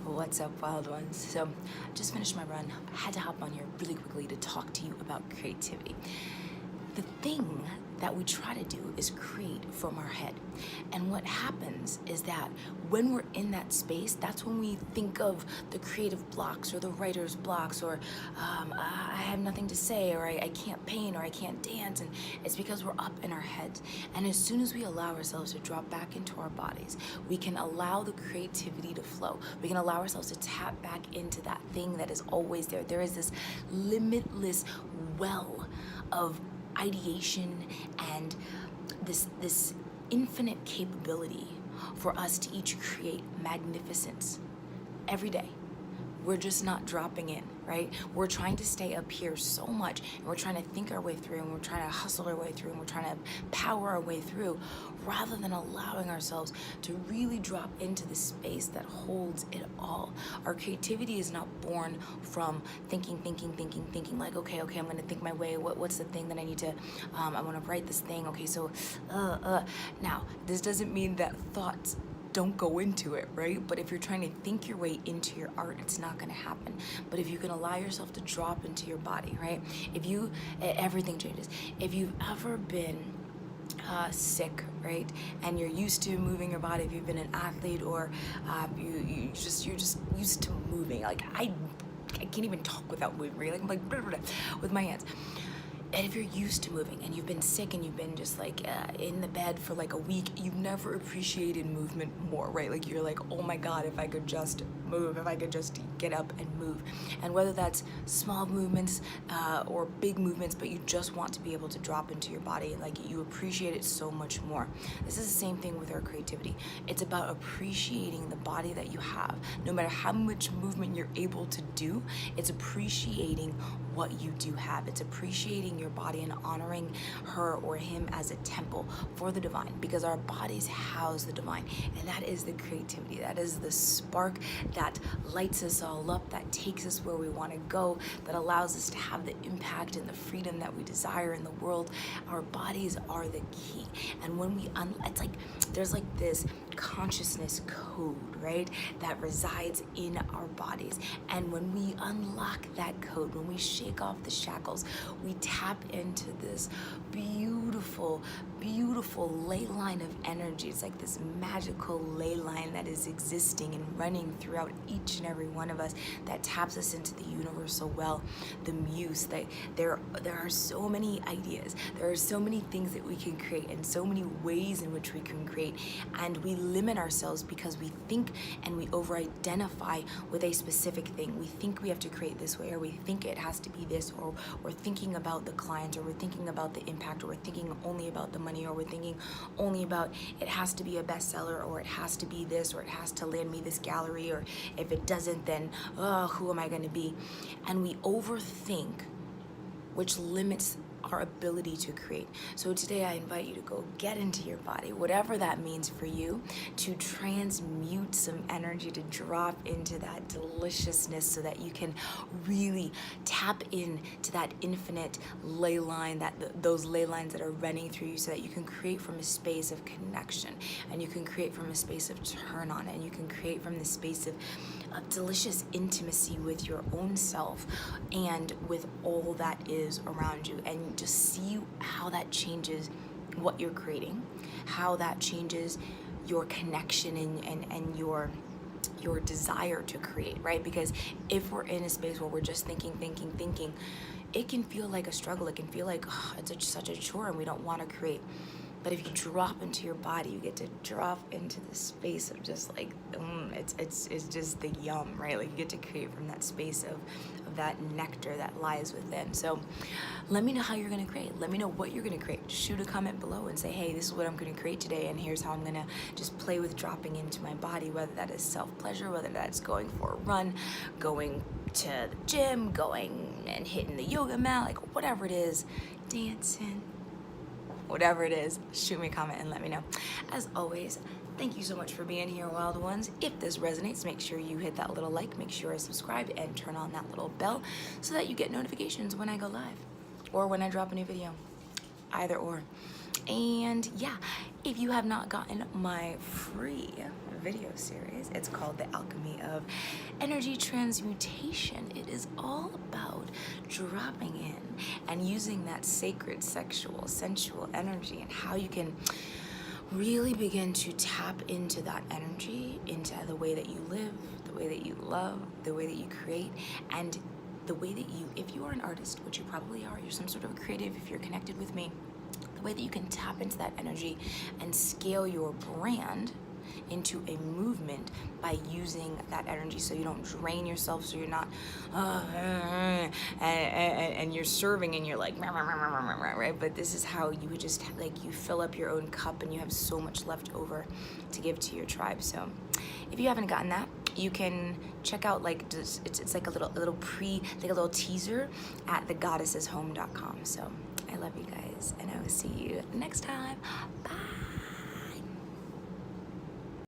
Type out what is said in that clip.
What's up, wild ones? So, just finished my run. I had to hop on here really quickly to talk to you about creativity. The thing that we try to do is create from our head. And what happens is that when we're in that space, that's when we think of the creative blocks or the writer's blocks, or I have nothing to say, or I can't paint, or I can't dance. And it's because we're up in our heads. And as soon as we allow ourselves to drop back into our bodies, we can allow the creativity to flow. We can allow ourselves to tap back into that thing that is always there. There is this limitless well of ideation and this infinite capability for us to each create magnificence every day. We're just not dropping in, right? We're trying to stay up here so much, and we're trying to think our way through, and we're trying to hustle our way through, and we're trying to power our way through, rather than allowing ourselves to really drop into the space that holds it all. Our creativity is not born from thinking, like, okay, I'm gonna think my way. What's the thing that I need to, I wanna write this thing, okay, so, Now, this doesn't mean that thoughts don't go into it, right? But if you're trying to think your way into your art, it's not gonna happen. But if you can allow yourself to drop into your body, right? Everything changes. If you've ever been sick, right, and you're used to moving your body, if you've been an athlete, or you're just used to moving, like I can't even talk without moving, right? I'm like blah, blah, blah, with my hands. And if you're used to moving and you've been sick and you've been just like in the bed for like a week, you've never appreciated movement more, right? Like you're like, oh my God, if I could just move, if I could just get up and move. And whether that's small movements or big movements, but you just want to be able to drop into your body, and like you appreciate it so much more. This is the same thing with our creativity. It's about appreciating the body that you have. No matter how much movement you're able to do, it's appreciating what you do have. It's appreciating your body and honoring her or him as a temple for the divine, because our bodies house the divine, and that is the creativity. That is the spark that lights us all up, that takes us where we want to go, that allows us to have the impact and the freedom that we desire in the world. Our bodies are the key. And when we it's like there's like this consciousness code, right, that resides in our bodies. And when we unlock that code, when we shake off the shackles, we tap into this beautiful ley line of energy. It's like this magical ley line that is existing and running throughout each and every one of us, that taps us into the universal well, the muse. That there are so many ideas, there are so many things that we can create, and so many ways in which we can create, and we limit ourselves because we think and we over-identify with a specific thing. We think we have to create this way, or we think it has to be this, or we're thinking about the client, or we're thinking about the impact, or we're thinking only about the money, or we're thinking only about it has to be a bestseller, or it has to be this, or it has to land me this gallery, or if it doesn't, then who am I going to be? And we overthink, which limits our ability to create. So today I invite you to go get into your body, whatever that means for you, to transmute some energy, to drop into that deliciousness, so that you can really tap into that infinite ley line, those ley lines that are running through you, so that you can create from a space of connection, and you can create from a space of turn on, and you can create from the space of delicious intimacy with your own self and with all that is around you. And just see how that changes what you're creating, how that changes your connection and your desire to create, right? Because if we're in a space where we're just thinking, it can feel like a struggle. It can feel like it's such a chore and we don't want to create. But if you drop into your body, you get to drop into the space of just like, it's just the yum, right? Like you get to create from that space of that nectar that lies within. So let me know how you're gonna create. Let me know what you're gonna create. Shoot a comment below and say, hey, this is what I'm gonna create today, and here's how I'm gonna just play with dropping into my body, whether that is self-pleasure, whether that's going for a run, going to the gym, going and hitting the yoga mat, like whatever it is, dancing, whatever it is, shoot me a comment and let me know. As always, thank you so much for being here, wild ones. If this resonates, make sure you hit that little like, make sure to subscribe, and turn on that little bell so that you get notifications when I go live or when I drop a new video, either or. And yeah, if you have not gotten my free video series. It's called the Alchemy of Energy Transmutation. It is all about dropping in and using that sacred, sexual, sensual energy, and how you can really begin to tap into that energy, into the way that you live, the way that you love, the way that you create, and the way that you, if you are an artist, which you probably are, you're some sort of a creative, if you're connected with me, the way that you can tap into that energy and scale your brand into a movement by using that energy, so you don't drain yourself, so you're not and you're serving and you're like right, but this is how you would just like, you fill up your own cup and you have so much left over to give to your tribe. So if you haven't gotten that, you can check out, like, it's like a little teaser at thegoddesseshome.com. So I love you guys, and I will see you next time.